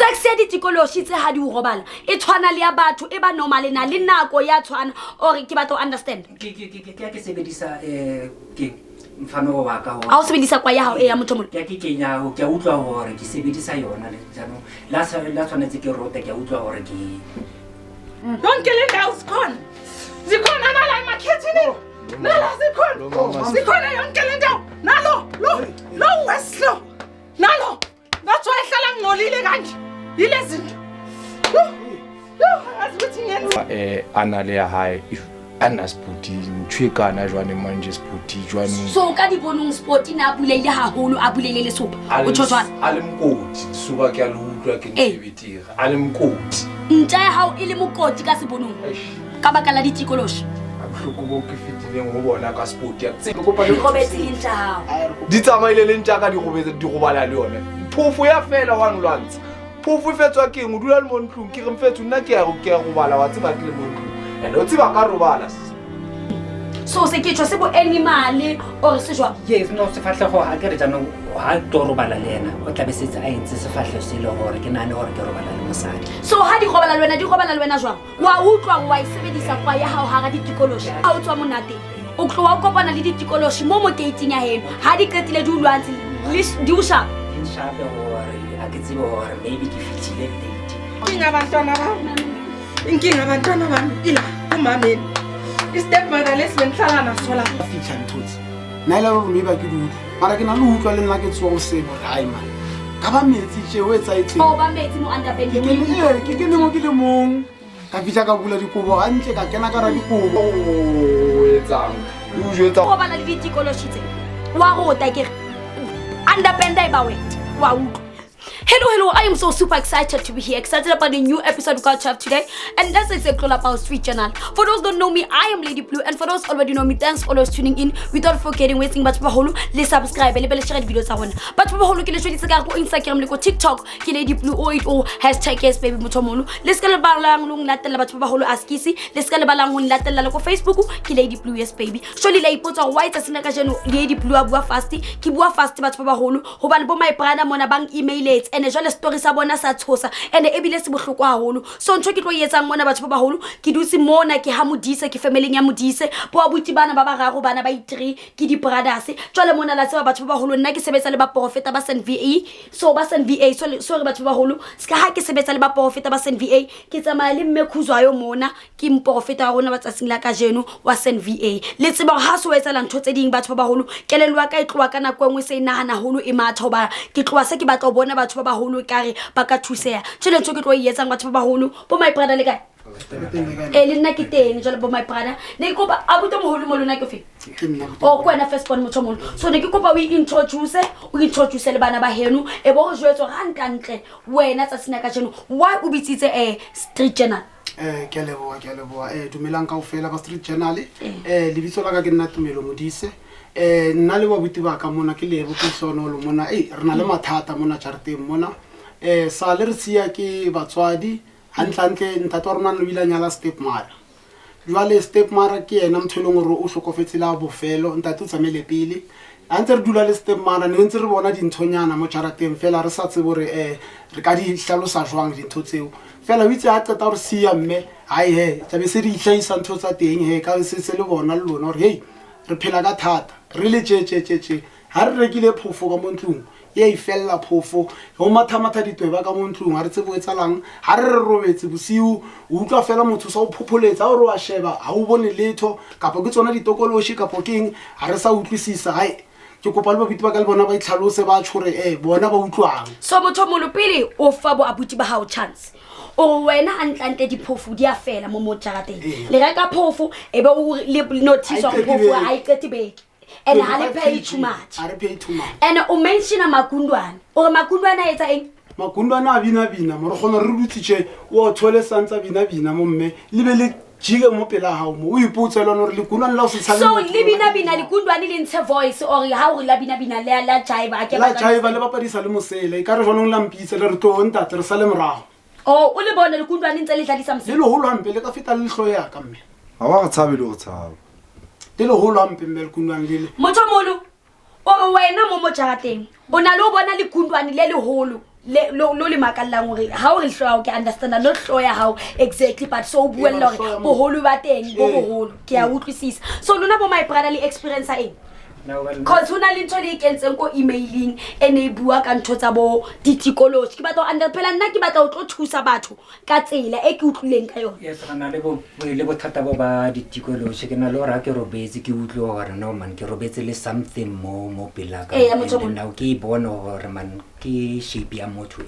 sex ya ditikoloshi tse ha di o robala e tshwana le ya batho e ba normal na le nako ya tshwana or ke batla understand ke sebedisa ke mfano wa ka ho a o sebedisa kwa ya hao e ya motho mona ke kenya ho ke utlwa hore ke sebedisa yona le jano la tshwanetse ke rota ke utlwa hore ke yonke le ndawo zikhona nala emakhethini nala zikhona yonke le ndawo lo weslo nalo that's why hlala ngolile kanje yile zinto azithi ngenza ana le ya hae ana spoti ntshwekana jwane manje spoti jwane so ka di bonong sport ina bulele haholo a bulele le sopa o tshwana ale mkoti suka ke a le utlwa ke ntshebetira ale mkoti ntja ya hao ile mokoti ka se bonong ka baka la ditikoloshi abuhloko bo ke fitileng ho bona ka sport ya tsela kopa le robetse le ntja hao di tsamaile le ntja ka di robetse di robala le yona phofu ya fela wa nlwantsha phofu e fetswa ke eng o dula le mo ntlong ke re mfetso nna ke ya robala wa tseba ke le mo ntlong ene o tseba ka robala so se ke tshwa se bo animal or se jwa yes no se fatlego ha ke re jano ha to robala le yena o tla be setse a entse se fatlego se le hore ke nane hore ke robala le mosadi so ha di robala le wena jwang wa utlwa wa isebedisa kwa ya hao ha ga ditikoloshi ha o tswa monate o tlowa o kopana le ditikoloshi mo gating ya heno ha di qetile di ulwantse di o shapa inshape hore a ke tsebe hore maybe ke fitile date inkinga abantwana bami ila umameni istepmother lesibenhlala naso la fitlha ntotse nna ile gore maybe ke di mara ke na le utlwa le nna ke tsoa go se gore hai man ka ba metsi tše o etsaetseng o ba metsi mo underbelly ke ke nemo ke le mong ka fitlha ka bula dikobo gantle ka kena ka ra dikobo o etsang o jwetsa go bana le ditikoloshi tse wa rota ke underbelly ba wet wa utlwa. Hello, I am so super excited to be here, excited about the new episode we got to have today, and that's exactly all about Street Channel. For those who don't know me, I am Lady Blue, and for those already know me, thanks for always tuning in. Without forgetting wasting but holo, let's subscribe and let's share the videos I want. But holo ke le shodi se ka go Instagram le go TikTok ke Lady Blue 080 #yes baby motomolo. Let's ka le balang lo nglatella batho ba holo askisi, let's ka le balang ho nglatella le go Facebook ke Lady Blue yes baby. Sholi la ipotsa why tsa sina ka jeno Lady Blue a bua fast, ke bua fast batho ba holo hobane bo my brother mona bang email it and jwale story sa bona sa tshosa and ebile se bohloko haholo so ntho ke tlo yetsang mona batho ba baholo ke dutse mona ke ha modise ke family ya modise bo abuti bana ba bararo bana ba i3 ke di brothers jwale mona la tseba batho ba baholo nna ke sebetsa le ba profeta ba SNVA so ba SNVA sorry batho ba baholo ska ha ke sebetsa le ba profeta ba SNVA ke tsamaya le mmekhuzwa yo mona ke mprofeta wa rona ba tsatsing la ka jeno wa SNVA le tseba ha so etsa la ntho tse ding batho ba baholo kelelwa ka itloa kana kwengwe se nahana holo e matha ba ke tloa se ke batla ho bona batho ba baholo kare ba ka thuseya tshele ntho ke tlo yetsang batho ba baholo bo my brother le kae le nna ke teng jalo bo my brother ne ke kopa abuto moholo mo lona ke fe o kwena first born motho molo so ne ke kopa o introduce le bana ba heno e bo go jwetso gantle wena tsa sina ka jeno why o bitsitse Street Channel ke leboa dumelang kaofela ba Street Channel lebitso la ka ke nna Tumelo Modise nna le wa buti ba ka mona ke lebo ke sonolo mona re na le mathata mona jareteng mona sa le re sia ke batswadi hantlantle ntate wa rona no bila nyala stepmother jwale stepmother ke ena mthelong re o hlokofetse la bofelo ntate o tsamele pele a ntse re dula le stepmother ne ntse re bona dinthonyana mo jareteng fela re sa tsebo re ka di hlalosa jwang dintho tseo fela o itse a qeta re sia mme hai he tlabe se di hlahisa ntho tsa teng he ka se le bona le lona re hey re phela ka thata re le tše ha re rekile phofo ka montlong ye ifella phofo ho matha ditweba ka montlong ha re tsebo etsalang ha re robetse bosiu o utlwa fela motho sa o phopholetsa o re wa sheba ha o bone letho kapa ke tsona ditokoloshi kapa keng ha re sa utlwisisa hai ke kopa le babuti ba ka le bona ba itlhalose ba tshore bona ba utlwang so motho molo pele o fa bo abuti ba hao chance o wena antlante diphofu di a fela mo mojarateng le reka phofu ebe o le notice wa phofu ha iqeti beke and I pay too much. And o mention makundwana o makundwana etsa eng makundwana a bina mo re gona re rutsitse o thole santsa bina mo mme le be le jige mo pela ha mo o ipotsa le no re le kunwana la o se tshala so le bina le kundwana le ntshe voice or ha o la bina le la jaiba ke la jaiba le bapadisa le mosele ka re jonong la mpitse le re to ntate re sale morago o le bona le kundwana ntse le dladisa mse le holo ampe le ka feta le hlo ya ka mme ha wa tshabe le go tshabe le holo ampe mme le kunwana motho molo o wena mo mojarateng o na le o bona le kundwana le holo lo le makallang hore ha o re hloya ke understand lo hloya how exactly but so buella hore boholo ba teng bo boholo ke a utlwisisa so lona bo my brother le experience a eng cause hona le ntho le ikentseng ko emailing ene bua ka ntho tsa bo ditikoloshi ke batla o underpela nna ke batla o tlo thusa batho ka tsela e ke utlwileng ka yona yes rana le bothata bo ba ditikoloshi ke na le ora ke robetse ke utlwe hore no man ke robetse le something mo pela ka now ke bona hore man ke shape ya motho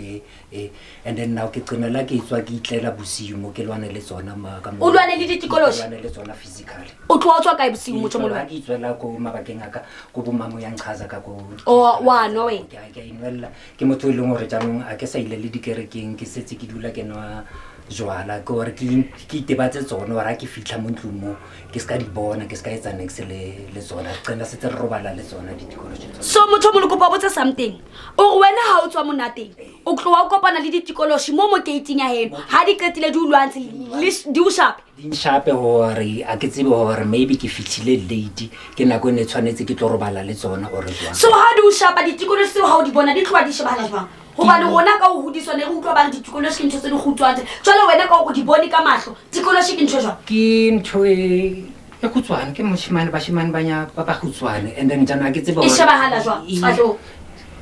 and then now ke qinela ke tswa ke itlela bosiu mo ke lwane le tsona ma ka mo o lwane le ditikoloshi lwane le tsona physically o tswa ka bosiu motho mo lwane ke tswela ko mabakeng aka go bo mamo yang chaza ka go wa no we ke inwella ke motho le ngore jaanong a ke sa ile le dikerekeng ke setse ke dula ke nwa jwala ke gore ke tebatse tsone ora ke fitla mo ntlong mo ke ska di bona ke ska etsa next le tsona qena setse re robala le tsona ditikoloshi so motho mo le kopa botsa something o wena ha o tswa monateng o tloa o kopana le ditikoloshi mo gating ya heno ha di qetile di ulwantse di o sharp di shape hore a ke tsebe hore maybe ke fitlhile lady ke nako ne tshwanetse ke tlo robala le tsona ore jwang so ha di o sharpa ditikoloshi ha o di bona di tloa di shebala jwang hoba le rona ka o hodiswa ne re utlwa ba ditikoloshi ke ntho tse di khutswatse jwale wena ka o di bone ka mahlo tikoloshi ke ntho jwang ke ntho e khutswane ke moshimane banya ba khutswane and then jana ke tsebe e shebahala jwang fatlo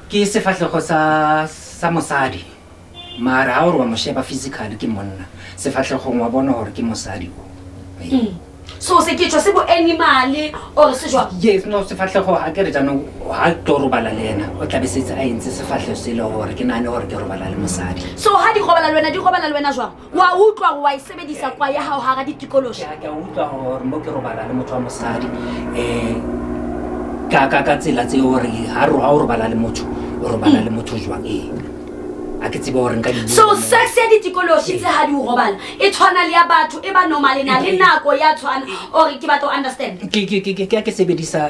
ke sefatlego sa mosadi mara ha o re wa mosheba physically ke monna sefatlego wa bona hore ke mosadi o so se ke tshwa se bo animal or se jwa yes no sefatlego ha ke re jana ha tlo robala le yena o tla be setse a entse sefatlego se le hore ke nane hore ke robala le mosadi so ha di robala le wena jwang wa utlwa wa e sebedisa kwa ya hao ha ga ditikoloshi ke utlwa hore mo ke robala le motho wa mosadi ka tsela tse hore ha o robala le motho o robala le motho jwang a ke tsebe hore nka di so sex ya ditikoloshi tse ha di o robala e tshwana le ya batho e ba normal na le nako ya tshwana or ke batla o understand ke sebedisa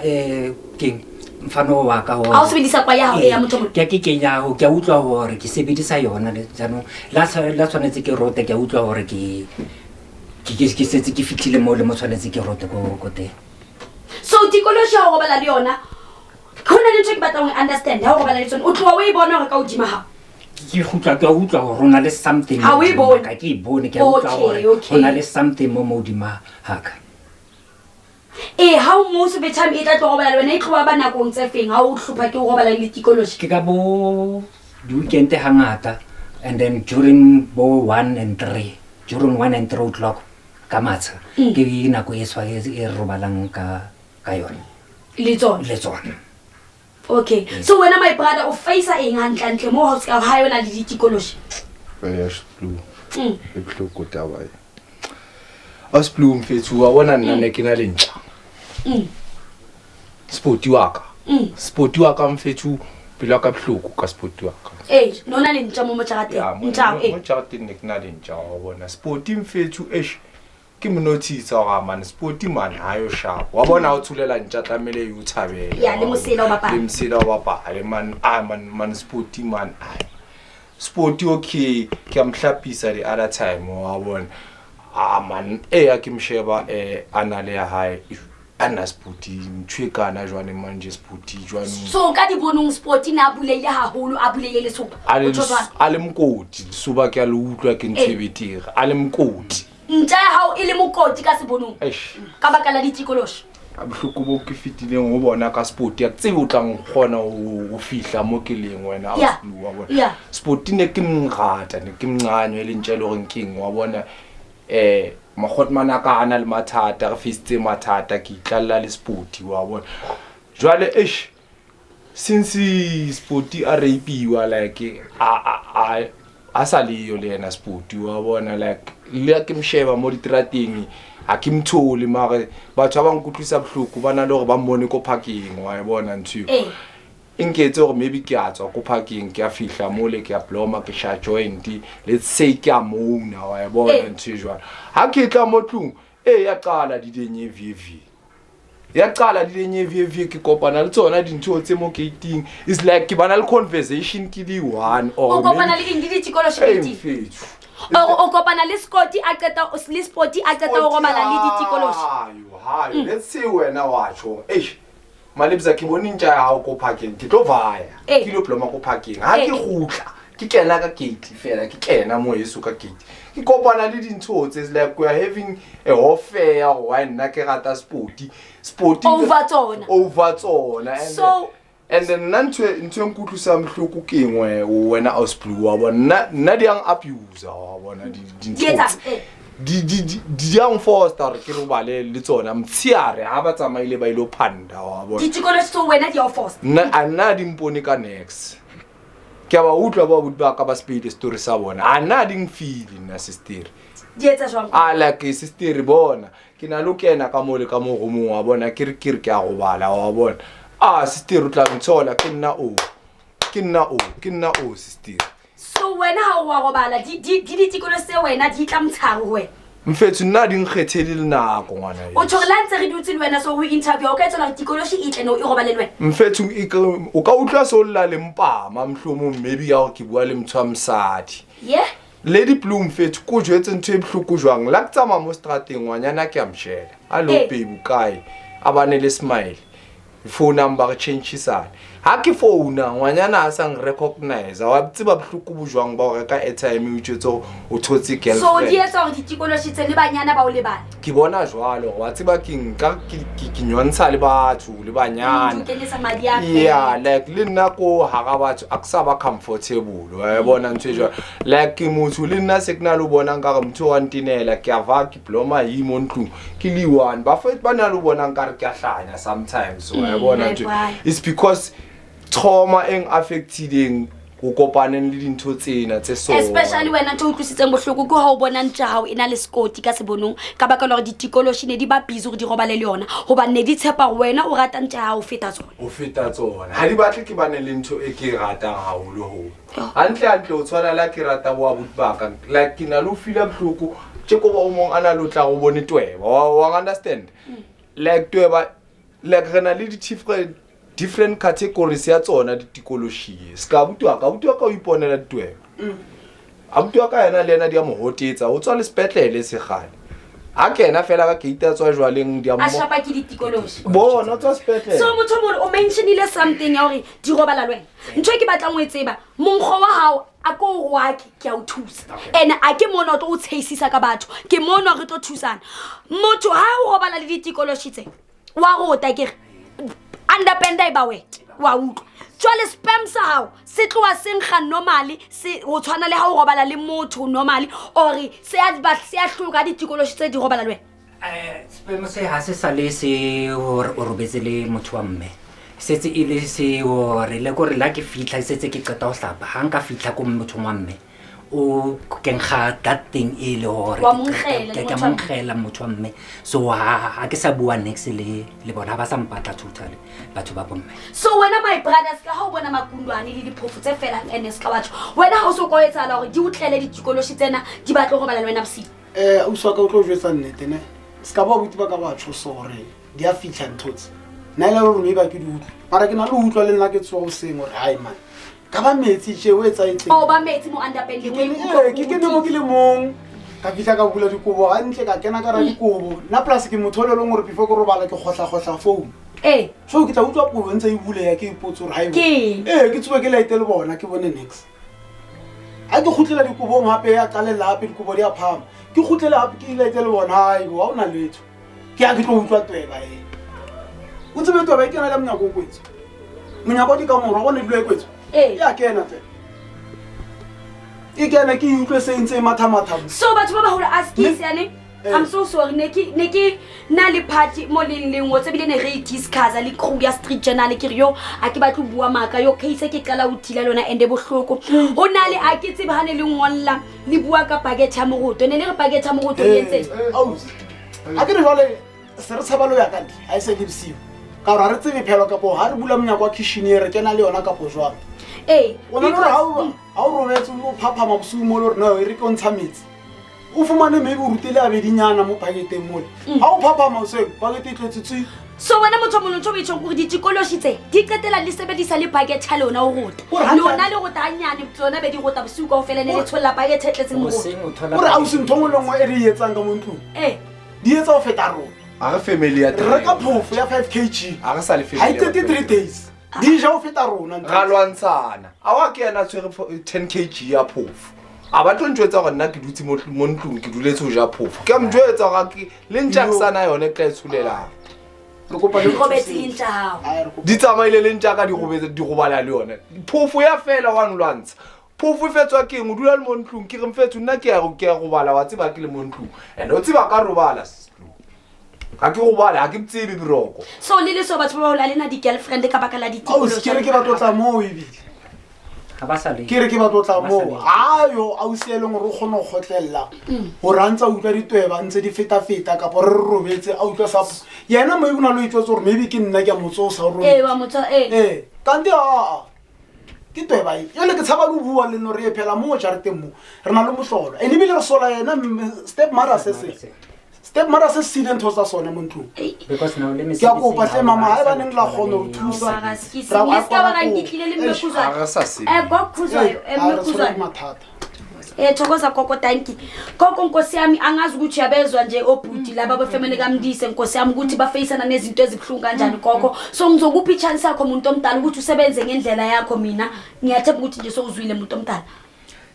keng mfano wa ka ha o sebedisa kwa ya hao ya motho ke kenya ho ke utlwa hore ke sebedisa yona le jaanong la tshwanetse ke rote ke utlwa hore ke setse ke fitlhile mo le mo tshwanetse ke rote ko teng so tikoloshi ha o robala le yona khona le ntse ke batla o understand ha o robala le tsona o tloa o e bona hore ka o dima ha ke utlwa hore rona le something ha o e bone ka ke bone ke utlwa hore rona le something mo modima haka ha o mo se betime e tla tlo robala le wena e tloa ba nakong tse feng ha o hlopha ke o robala le tikoloshi ke ka bo di weekend hangata and then during bo 1 and 3 during 1 and 3 o'clock ka matsa ke nako e swa e robalang ka yona le tsona okay so wena my brother o face eng hantle mo ho ska ha yona le ditikoloshi ya blue e bloko taba as blue mfethu wa bona nna ne ke na le ntja sporti wa ka mfethu pila ka bloko ka sporti wa ka nona le ntja mo motsharateng mo motsharateng ne ke na le ntja wa bona sporti mfethu ke mnotisa ga man sporti man hayo sharp wa bona o thulela ntja tlamele e uthabela ya le mosela wa bapale man sporti man sporti okay ke amhlapisa le other time wa bona man ya ke msheba ana le ya hae ana sporti mtshwekana jwane manje sporti jwane so ka di bonong sporti na bulele haholo a bulele le sopa ale mkoti suba ke a le utlwa ke ntshebetira ale mkoti ntja ha o ile mokoti ka se bonong ka baka la ditikoloshi abhloko bo ke fitileng go bona ka sport ya tse o tlang gona o fihla mo ke leng wena a wa bona sport ne ke mngata ne ke mncane le ntshelo gore king wa bona magotmana ka ana le mathata re fistse mathata ke itlalla le sport wa bona jwale since sport a rapiwa like a sa le yo le ena sport wa bona like le ke msheba mo ditrateng a ke mthole mare batho ba nkutlwisa bohloko bana le gore ba mmone ko parking wa bona ntshio inketse gore maybe ke a tswa ko parking ke a fihla mo le ke a bloma ke sha joint let's say ke a mona wa bona ntshio jwa ha ke tla mo tlung ya qala di denye vv ke kopana le tsona dintho tse mo gating is like ke bana le conversation ke di one or kopana le ingidi tikoloshi o kopana le Scotty a qeta le sporti a qeta o robala le ditikoloshi let's say wena watsho malebza ke bone ntja ya go parking ke tlo vaya ke lo ploma go parking ha ke gutla ke kena ka gate fela ke kena mo yeso ka gate ke kopana le dintho tse like we are having a warfare why nna ke rata sporty over tsona so and then ntho nkutlusa mhloko ke ngwe wena Ausblue wa bona nna di ang abuse wa bona dintho di yang foster ke ro bale le tsona mtsiare ha ba tsamaile ba ile phanda wa bona ditikolo so wena di force nna di mpone ka next ke ba utlwa ba butba ka ba speed story sa bona nna di ngfeel nna sister di etsa jwang like sister bona ke na lokena ka mole ka mo go mong wa bona ke ke a go bala wa bona sister o tla ntsola ke nna o sister so wena ha o wa go bala di ditikolo se wena di tla mtsharo we mfethu nna di nkgethele nako ngwana o tshore la ntse re dutse le wena so ho interview o ka etsa tikoloshi itle no e go bale le wena mfethu o ka utlwa so lla le mpama mhlomo maybe ya go ke bua le mthwa msadi Lady Bloom mfethu ko jwetse ntho e bhloko jwang la tsama mo strateng ngwanyana ke amshela allo baby kai abane le smile phone number change isana ha ke phone ngwanyana a sang recognize wa tseba bhloko bojwang ba go reka airtime o tshotso o thotse girlfriend so di etsa gore ditikoloshi tse le banyana ba o le bana ke bona jwalo wa tseba ke nyontsha le batho le banyana like le nna ko ha ga batho aksa ba comfortable wa bona ntse jwa like motho le nna signal o bona nka ga motho wa ntinela ke ava ke diploma yi mo ntlu ke li one ba fa ba na lo bona nka re ke a hlanya sometimes so wa bona ntse it's because trauma eng affecting go kopaneng le dintho tsena tse so especially wena ntho utlwisitseng bohloko go ha o bona ntja hao ena le skoti ka sebonong ka baka le ditikoloshi ne di ba busy go di robale le yona hoba ne di tshepa wena o rata ntja hao feta tsona ha di batle ke bane le ntho e ke ratang haholo ho hantle o tshwana la ke rata wa butbaka like ke na lo feel bohloko tse ko ba o mong ana lo tla go bone tweba wa understand like tweba like rena le different categories ya tsona ditikoloshi ska butwa ka o iponela ditweba abutwa ka yana lena dia mohotetsa o tswa le spetlele se gane a kena fela ka gate tswa jwaleng dia mo a shapa ke ditikoloshi bona o tswa spetlele so motho mo o mentionile something ya hore di robala lwena ntho ke batlang o etseba monkgo wa hao a ko wa ke a o thusa and a ke mona o tlo o tsheisisa ka batho ke mona re tlo thusana motho ha o robala le ditikoloshi tse wa go ta ke andapenda ba wet wa utlwa jwale spam sa hao se tloa seng ga normally se o tshwana le ha o robala le motho normally ori se a hloka ditikoloshi tse di robala le wena spam se ha se sale se o robetse le motho wa mme setse ile se o re le go re la ke fitla setse ke qeta go hlapa ha nka fitla ko motho wa mme o kenga that thing ile hore ke mongela motho wa mme so ha ke sa bua next le bona ba sa mpatla totally batho ba bomme so wena my brothers ka ha o bona makundwane le diphofu tse fela ns ka batho wena ha o so go etsala hore di utlele ditikoloshi tsena di batlo go bala le wena bosigo o so ka o tlo jwetsa nnete ne ska ba buti ba ka batho sore di a fitla ntotse na ile re ba ke di utlwa mara ke na le utlwa le nna ke tsoa o seng hore hai man ka ba metsi tše o etsa etse o ba metsi mo underpending ke ke mo ke le mong ka fitla ka bula dikobo ga ntle ka kena ka ra dikobo na plus ke motho le leng gore before go robala ke khotla phone so ke tla utlwa puo ntse e bule ya ke ipotso re hai ke tsoa ke laite le bona ke bone next a ke khutlela dikobong hape ya qalela hape dikobo di a phama ke khutlela hape ke laite le bona hai wa ona letho ke a ke tlo utlwa tweba o tsebe tweba ke na le mnyako kwetso mnyako di ka mo ro bona dilo e kwetso ya kena tse ikena ke utlwe se ntse matha so batho ba ba holo askisi ane I'm so sorry neki na le party mo leng o tsebile ne re discuss le crew ya Street Journal ke ryo a ke batlo bua maka yo case ke qala o thila lona ende bohloko ho na le a ke tsebe hane le ngolla le bua ka packet ya moruto ne le re packet ya moruto e etse a ke re jole se re tshabalo ya kanti a se di bsiu ka ra re tsebe phelo ka bo ha re bula mnyako wa kitchen re kena le yona ka po jwang o na re ha o robetse o phapha mabsu mo le rena e re ke ntsha metsi o fumane maybe o rutile a bedinyana mo paketeng mo ha o phapha mabsu pakete e tletsitse so wena motho mo ntho ba itshong gore ditikoloshi tse di qetela le sebedisa le packet ya lona o rota lona le rota anyane tsona be di rota bosiu ka ofela ne le tsholla packet e tletseng mo rota ore a o se ntho le ngwe e re etsang ka mo ntlo di etsa o feta rona a family ya re ka phofu ya 5 kg a re sa le family ha 33 days dija o feta rona ra lwantshana a wa ke yana tshwere 10 kg ya phofu a ba tlo ntjwetsa gore nna ke dutse mo ntlong ke duletse ho ja phofu ke a mjwetsa ga ke le ntjaksana yone ke tla itshulela re kopa le Robetse intla hao. di tsamaile le ntja ka di gobala le yone phofu ya fela wa nlwantsha phofu fetswa ke eng o dula le mo ntlong ke re mfetso nna ke ya go bala wa tseba ke le mo ntlong and o tseba ka robala ga ke go bala ga ke tsebe biroko So le so batho ba ola lena di girlfriend ka baka la o se ditikolo. ke ba tlotla mo ebile ga ba sa le ke re ke ba tlotla mo ayo a o sieleng gore o kgone go gotlella go rantsa utlwa ditweba ntse di feta ka re robetse a utlwa sa yena mo ibona lo itsotse gore maybe ke nna ke a motso sa ro Wa motho kanti ke tweba e le ke tshaba go bua le no re phela mo jareteng mo re na le mohlolo ene bile re sola yena step mara se silent hosa sona mo ntlo because now let me ke a kopa hle mama ha ba neng la kgona go thusa thokoza koko tanki koko nkosi yami angazi ukuthi uyabezwa nje obhuti laba befamily kamndise nkosi yami ukuthi bafacena nezinto ezibuhlungu kanjani koko so ngizokupha ichance yakho umuntu omdala ukuthi usebenze ngendlela yakho mina ngiyathemba ukuthi nje sowuzwile umuntu omdala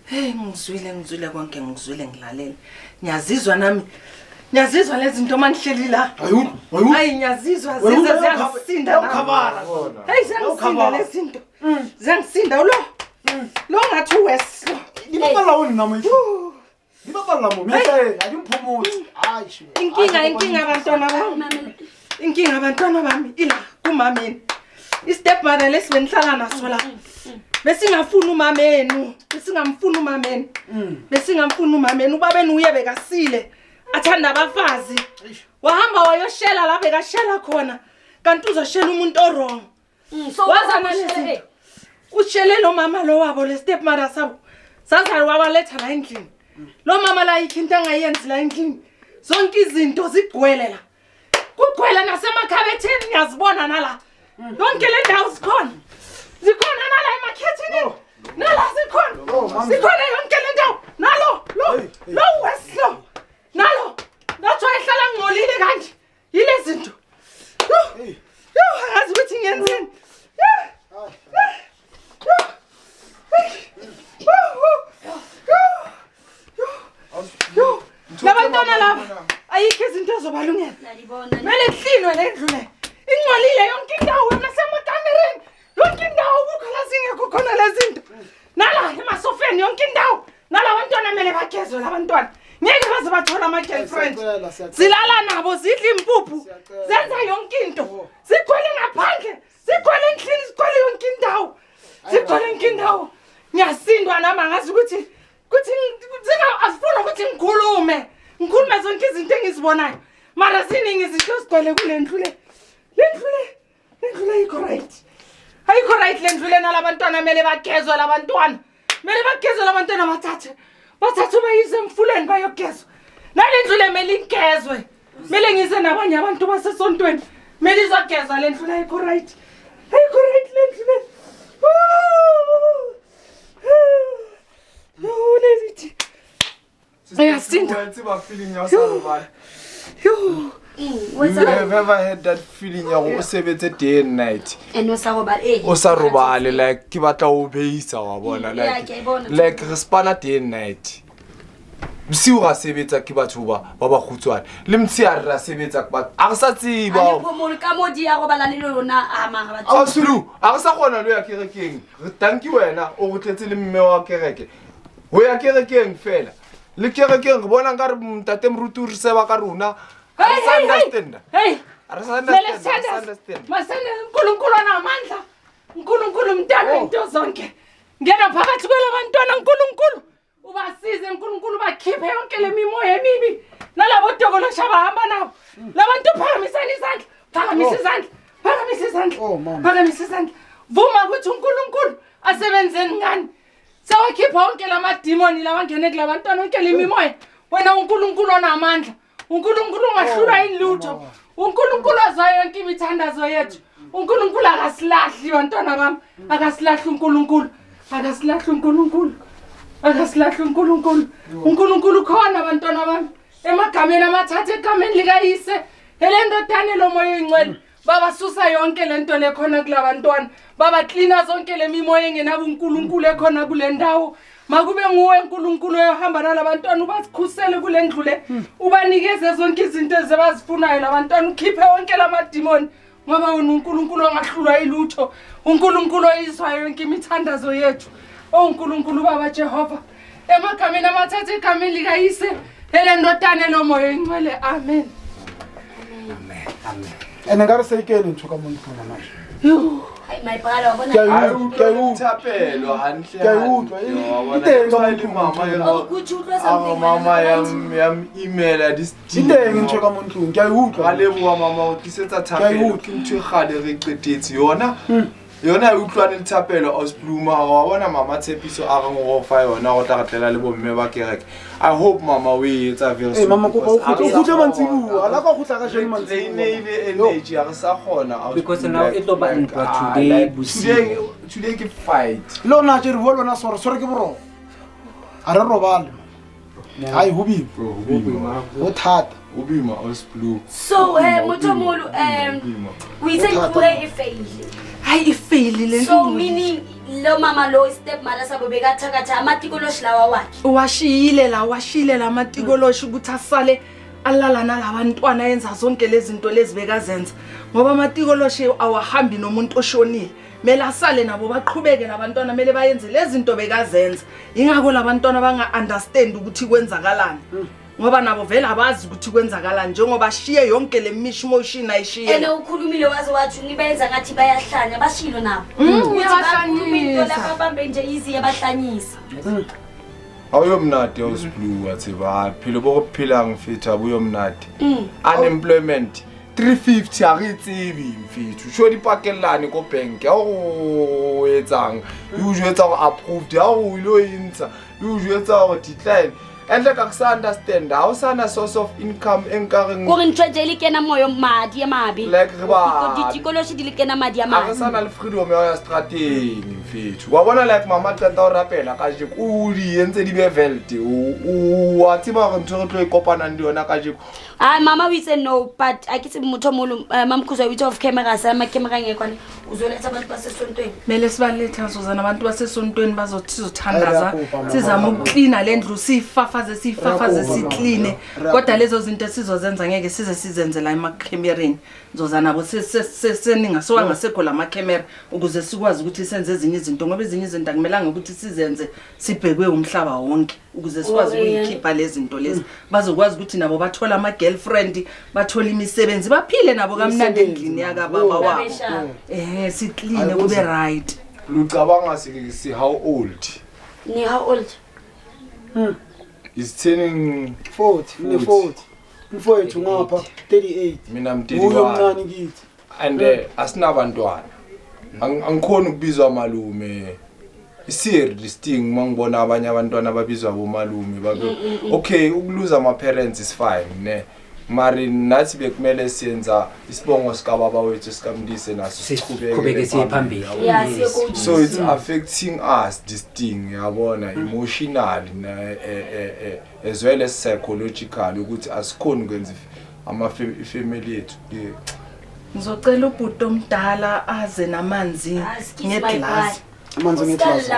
hey ngizwile konke ngizwile ngilalela ngiyazizwa nami ngiyazizwa lezi zinto mangihleli la hayi ngiyazizwa ziyangisinda khabala hey ziyangisinda lezi zinto ziyangisinda lo ngathi uweslo ngibakala wona nami ngibakala mo mese adimphomuthi hayi inkinga abantwana bami ila kumameni istepmother lesibenihlala naso la besingafuna umamenu besingamfuna umameni ubabeni uye bekasile athanda abafazi wahamba wayoshela la bekashela khona kanti uzoshela umuntu orong wazana lezi ushele lo mama lo wabo le stepmother sabo sazali wabaletha la endlini lo mama la ikhinto engayenzi la endlini zonke izinto zigcwele la kugcwele nasemakhabetheni ngiyazibona nala yonke le ndawo zikhona nala emakhethini nala zikhona yonke le ndawo nalo lo weslo nalo nathi wayehlala ngcolile kanje yile zinto angazi ukuthi ngiyenzeni labantwana laba ayikho izinto ezobalungela mele kuhlinwe le ndlu le ingcolile yonke indawo nasemakamereni yonke indawo kukhala zingekho khona lezi zinto nala emasofeni yonke indawo nalabantwana mele bagezwe labantwana ngeke baze bathola ama-girlfriend zilala nabo zidla impuphu zenza yonke into zigcwele ngaphandle zigcwele endlini zigcwele yonke indawo ngiyasindwa nami angazi ukuthi afuna ukuthi ngikhulume zonke izinto engizibonayo mara ziningi izinto ezigcwele kule ndlu le ayikho right le ndlu le nalabantwana mele bagezwe labantwana bathathe bayise emfuleni bayogezwa nale ndlu le mele igezwe mele ngise nabanye abantu basesontweni mele izogezwa le ndlu le ayikho right le ndlu le lelithi ayasinda I've ever had that feeling ya go sebetse day and night o sa robale like ke batla o beisa wa bona like re spana day and night bosiu ga sebetsa ke batho ba khutswana le mtshia re sebetsa ke batho a re sa tsiba absolu a re sa gona lo ya kerekeng re tanki wena o gotletse le mme wa kereke ho ya kerekeng fela le kerekeng re bona ka re mtate mrutu re seba ka rona uNkulunkulu anamandla uNkulunkulu mdala into zonke ngena phakathi kwelabantwana uNkulunkulu ubasize uNkulunkulu bakhiphe yonke le mimoya emibi nalabo dokolosha bahamba nabo labantu phakamisa izandla vuma ukuthi uNkulunkulu asebenzeni ngani sawakhipha yonke lamadimoni labangene kulabantwana yonke le mimoya wena uNkulunkulu onamandla uNkulunkulu ungahlula inlutho uNkulunkulu azayo yonke imithandazo yethu uNkulunkulu akasilahli bantwana bami akasilahli uNkulunkulu khona bantwana bami emagameni amathathu egameni likayise elendodane lomoya oyingcwele baba susa yonke lento lekhona kulabantwana baba cleana zonke lemimoya engenabo uNkulunkulu ekhona kule ndawo makube nguwe uNkulunkulu ohamba nalabantwana ubasikhusele kule ndlu le ubanikeze zonke izinto ezibazifunayo labantwana ukhiphe wonke lamadimoni ngoba wena uNkulunkulu ongahlulwa ilutho uNkulunkulu oyizwayo yonke imithandazo yethu uNkulunkulu baba Jehova emagameni amathathu egameni likayise elendodana lomoya oyingcwele amen amen ene ngare seyikeni nthuka umuntu khona manje hayi my brother wabona mama yam email this intengi nthuka umuntu ngiyayuhlwa ngalebuwa mama ukisetsa thapelo kintu khale re qetetse yona utlwane lithapelo ospluma wabona mama Tshepiso a re ngo fa yona go tla gatlela le bomme ba kereke I hope mama we etsa very mama go khutla mantsibu ala ka khutla ka jeni mantsibu ile energy a re sa khona because now it lo ba ntwa today ke fight lona je re lona sore ke boro a re robala hayi hubi o thata ubima ospluma so motomolo we say pray fail hayi ifailile so meaning lo mama lo stepmother sabo bekathakatha amatikoloshi lawa wakhe washiyile la matikoloshi ukuthi asale alala nalabantwana yenza zonke lezi zinto lezi bekazenza ngoba amatikoloshi awahambi nomuntu oshonile mele asale nabo baqhubeke labantwana mele bayenze lezi zinto bekazenza ingakho labantwana banga understand ukuthi kwenzakalani ngoba nabo vele abazi ukuthi kwenzakala njengoba shiye yonke le mishmotion ayishiye ene ukhulumile waze wathi nibenza ngathi bayahlanya bashilo nabo uyahlanyisa lapha bambe nje izi yabahlanyisa awuyomnadi osblue wathi baphilo bokuphila ngifitha buyomnadi unemployment 350 akitsibi mfithu sho dipakelane ko bank yago etsang ujuetsa go approved yago ilo intsha ujuetsa go decline and like I understand how sana source of income enkareng go ntshwetse le kena moyo madi ya mabe like ba ditikoloshi di le kena madi ya mabe sana le freedom ya strategy mfethu wa bona like mama tata o rapela ka je ku di entse di be veld wa tsiba go ntho tlo ikopana ndi yona ka je mama we say no but I kitse motho molo mamkhuza with of cameras ama camera ngekwane uzoletha abantu basesontweni mele sibaletha sozana abantu basesontweni bazothandaza sizama ukucleana lendlu sifafaze siclean kodwa lezo zinto sizozenza ngeke size sizenze la emacamereni zozana bo seninga so angasekho la macamera ukuze sikwazi ukuthi senze ezinye izinto ngoba ezinye izinto akumelanga ukuthi sizenze sibhekwe umhlaba wonke ukuze sikwazi ukuyikhipha lezi zinto lezi bazokwazi ukuthi nabo bathola ama girlfriend bathola imisebenzi baphile nabo kamnandi endlini yaka baba wabo si clean kube right lucabanga si how old ni how old is turning 40 mfowethu ngapha 38 mina uyomncane kithi and asinabantwana angikhona ukubizwa malume serious thing mangibona abanye abantwana babizwa bomalume babe okay ukuluza ama parents is fine ne mari nathi bekumele siyenza isibongo sika baba wethu sikamndise naso siqhubeke siphambili so it's affecting us this thing yabona emotionally as well as psychological ukuthi asikhoni ukwenza ama family yethu ngizocela ubhuti omdala aze namanzi ngeglass amanzi ngeglass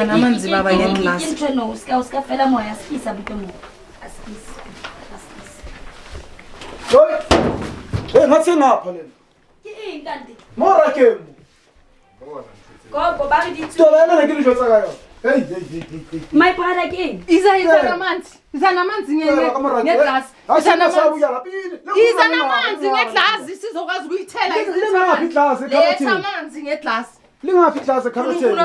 amanzi baba ngeglass into no uska fela moya sikisa butomo asikisa ngathi ngapha lena kanti mora kemu gogo bari dithi tobela ngilishotsa kayo hey my brother again iza namanzi ngeglass iza namanzi ngeglass sizokwazi ukuyithela letha amanzi ngeglass lingaphi iglass ekharotheni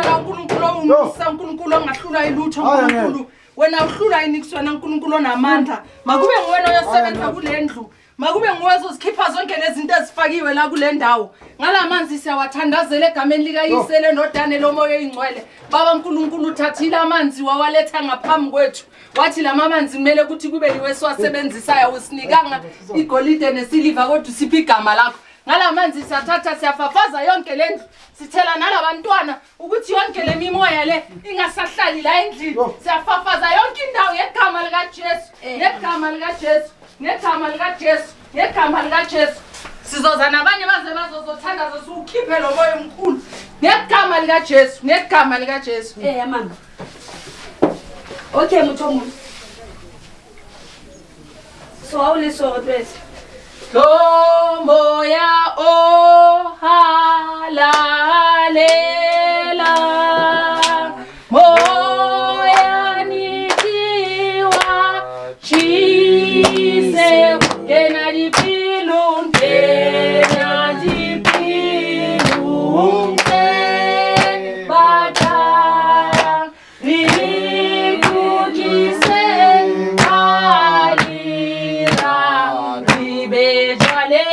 uNkulunkulu ongahlula ilutho uNkulunkulu wena uhlula inikiswana uNkulunkulu onamandla makube nguwena oyosebenza kule ndlu makube nguwe ozozikhipha zonke lezi zinto ezifakiwe la kule ndawo ngalamanzi siyawathandazela egameni likayisele nodane lomoya oyingcwele baba uNkulunkulu uthathile amanzi wawaletha ngaphambi kwethu wathi la amanzi kumele ukuthi kube yiwe siwasebenzisayo usinikanga igolide nesiliva kodwa usiphi igama lakho ngalamanzi siyathatha siyafafaza yonke lendlu sithela nalabantwana ukuthi yonke lemimoya le ingasahlali la endlini siyafafaza yonke indawo ngegama lika Jesu ngegama lika Jesu ngegama lika Jesu ngegama lika Jesu Sizoza nabanye baze bazozothandaza siukhiphe lo moya omkhulu. Ngegama lika Jesu, ngegama lika Jesu. Mama. Okay, Mutomo. So how will so address? Lo moya o halalela. Moya nikiwa chise kena dipilun kena dipilun bata nikukise alira ribejale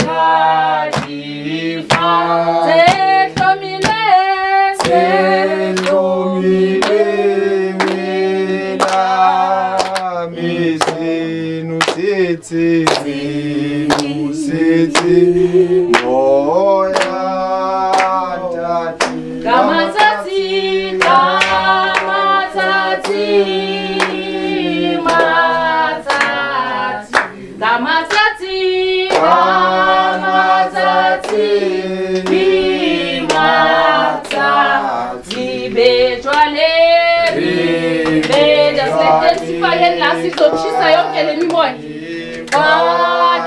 kadifa sizochisa yonke le mimoya.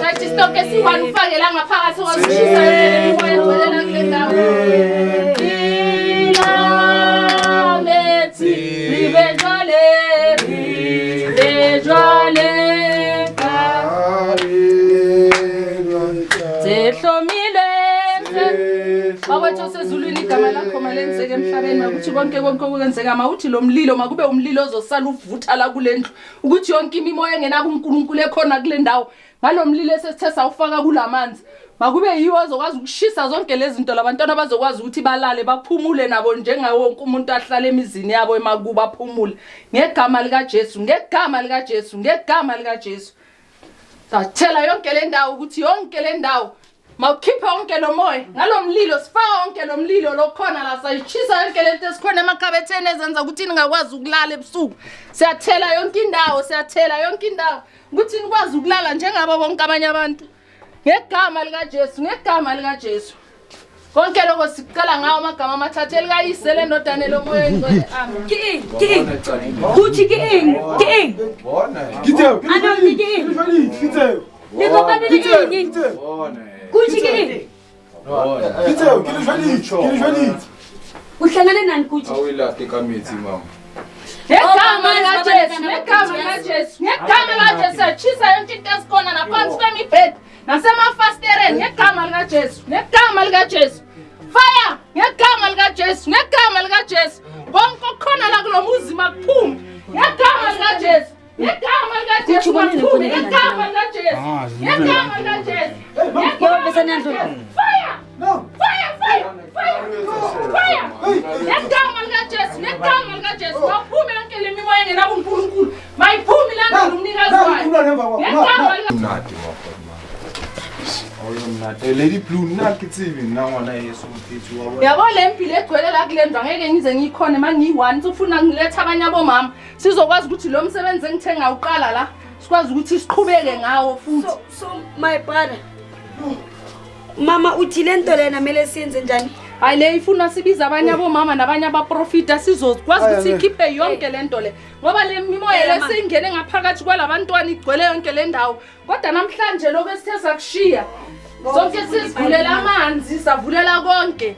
Thathi isitoke siwani ufake la ngaphakathi ngokuchisa yonke le mimoya egcwelela kule ndawo. Ilamethi libejwale zehlomile Bawethu sezulwini igama lakho malenzeke emhlabeni makuthi konke okwenzeka mawuthi lo mlilo makube umlilo ozosala uvutha la kulendlu ukuthi yonke imimoya engena kuNkulunkulu ekhona kule ndawo ngalo mlilo esithe sawufaka kulamanzi makube yiwo ozokwazi ukushisa zonke lezi zinto labantwana bazokwazi ukuthi balale baphumule nabo njengawo wonke umuntu ahlala emizini yabo emakuba aphumule ngegama lika Jesu ngegama lika Jesu ngegama lika Jesu sathela yonke le ndawo ukuthi yonke le ndawo mawukhiphe onke lo moya ngalo mlilo sifaka onke lo mlilo lokhona la sayichisa yonke lento esikhona emakhabetheni ezenza ukuthi ningakwazi ukulala ebusuku siyathela yonke indawo ukuthi nikwazi ukulala njengabo bonke abanye abantu ngegama lika Jesu ngegama lika Jesu konke lokho siqala ngawo amagama amathathu elikayise le ndodana lo moya engcwele amen Kuthi king bona ngithe Kuthi ke uhlangane nani kuthi awuyilahla ekamethi mama ngegama lika Jesu chisa yonke into esikhona naphansi kwemibhedi nasemafasitereni ngegama lika Jesu fire ngegama lika Jesu bonke okhona la kulo muzi makuphume ngegama lika Jesu Lady Blue nakitsivi nangwana Yesu mfethu wabo yabo lempilo egcwele la kulendwa ngeke ngize ngikhona mangiyi1 ufuna ngiletha abanye abomama sizokwazi ukuthi lo msebenzi engithenga uqala la sikwazi ukuthi siqhubeke ngawo futhi so my brother mama uthi lento lena mele siyenze njani hayi le ifuna sibiza abanye abomama nabanye abaprofita sizokwazi ukuthi ikhiphe yonke lento le ngoba le mimoya lesingene ngaphakathi kwalabantwana igcwele yonke le ndawo kodwa namhlanje lokho esithe sakushiya sonke sizivulela amanzi savulela konke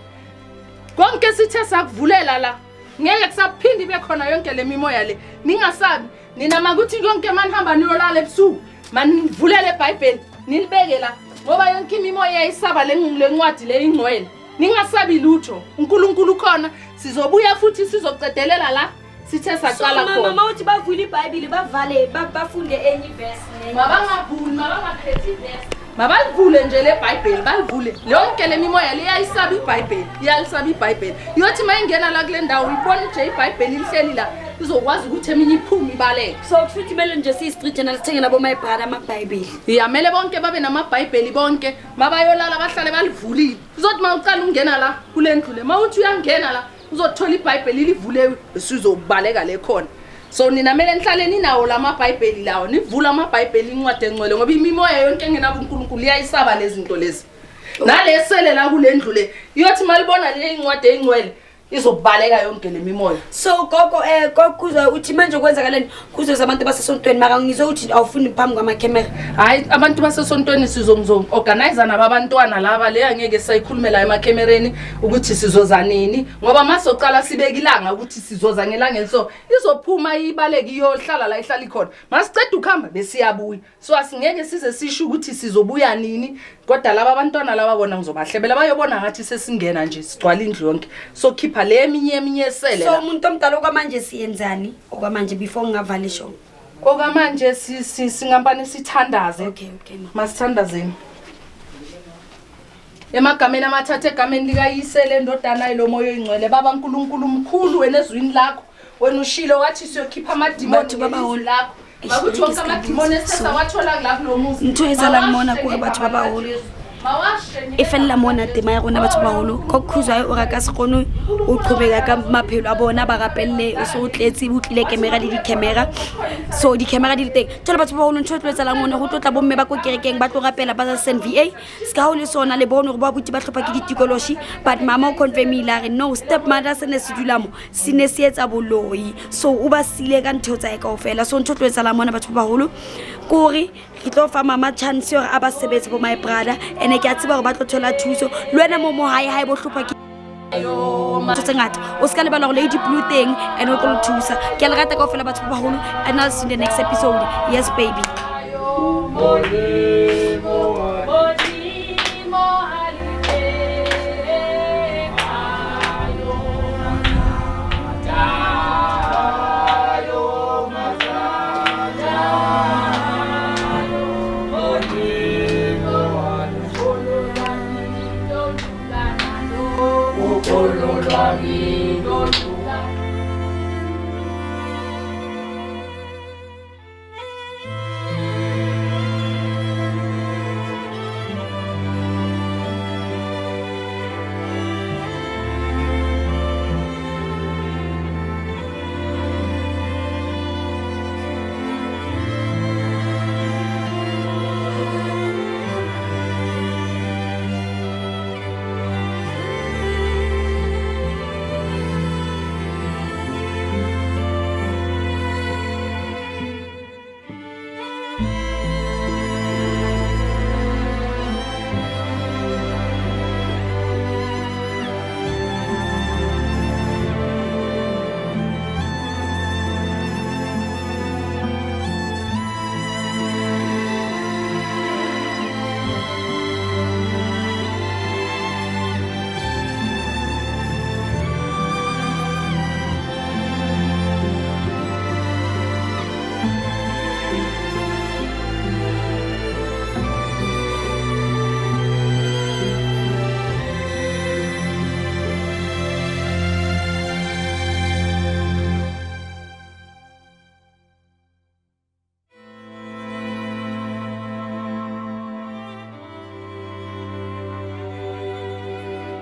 sithe sakuvulela la ngeke kusaphindi ibe khona yonke le mimoya le ningasabi nina makuthi konke manihamba niyolala ebusuku manivulele iBhayibheli nilibeke la ngoba yonke imimoya yayisaba lencwadi le ingcwele ningasabi lutho uNkulunkulu khona sizobuya futhi sizocedelela la sithe saqala khona mama uthi bavule iBhayibheli bavale bafunde enye verse mabangaphethi verse mabalivule nje le Bible balivule lonke le mimoya liyayisaba iBhayibheli iyalisaba iBhayibheli yothi mayingena la kule ndawo uyibona nje iBhayibheli lihleli la izokwazi ukuthi eminye iphume ibaleke so futhi mele nje si-street journal sithenge nabo my brother amaBhayibheli mele bonke babe namaBhayibheli bonke mabayolala bahlale balivulile uzothi mawuqala ungena la kule ndlu le mawuthi uyangena la uzothola iBhayibheli livulewe sizobaleka le khona so nina mele nihlale ninawo lamabhayibheli lawo nivula amabhayibheli incwadi engcwele ngoba imimoya yonke engenabo uNkulunkulu iyayisaba lezi zinto lezi nalesele la kulendlu le iyothi malibona le incwadi engcwele izobaleka yonke lemimoya so gogo kokuzwa uthi manje kwenzakaleni kuzo zabantu basesontweni maka ngizwe uthi awufuni phambi kwamakamera hayi abantu basesontweni organize nabantwana laba le angeke sayikhulumela emakemereni ukuthi sizoza nini ngoba masocala sibekilanga ukuthi sizoza ngelangeni so izophuma ibaleki iyohlala la ihlala ikhona masiceda ukuhamba besiyabuya so asingeke size sisho ukuthi sizobuya nini kodwa laba abantwana laba bona ngizobahlebela bayobona ngathi sesingena nje sigcwala indlu yonke so khipha le eminye sele so umuntu omdala okwamanje siyenzani okwamanje before ngavala ishow okwamanje singampane sithandaze okay masithandazeni emagameni amathathe egameni likayisele ndodana lo moyo ingcwele baba uNkulunkulu mkhulu wena ezwini lakho wena ushilo wathi siyokhipha amadimoni baba lakho bakuthi wonke amadimoni esesa wathola lapho lo muzi ntwe ezala ngimona kuba bathu babaholo efela mona tema ya rona batho baholo kokhuzwa o raka se kgone o qhobeka ka maphelo a bona ba rapelle o se o tletse o tlile camera le di camera so di camera di teng tsola batho baholo ntho tlo etsalang mona go tlotla bomme ba ko kerekeng ba tlo rapela ba sa send VA ska ho le sona le bono go ba buti ba tlhopa ke ditikoloshi but mama o confirmile re no step mother se ne se dula mo sine se etsa boloi so o ba sile ka ntho tsa e kaofela so ntho tlo etsalang mona batho baholo kore ke tlo fa mama chance hore a ba sebetse bo my brother ene ke a tseba gore ba tlo thola thuso le wena mo hae bo hlopha ke ngata o ska le bala go Lady Blue thing and o tlo thusa ke le rata kaofela batho ba baholo and I'll see you in the next episode yes baby Lord,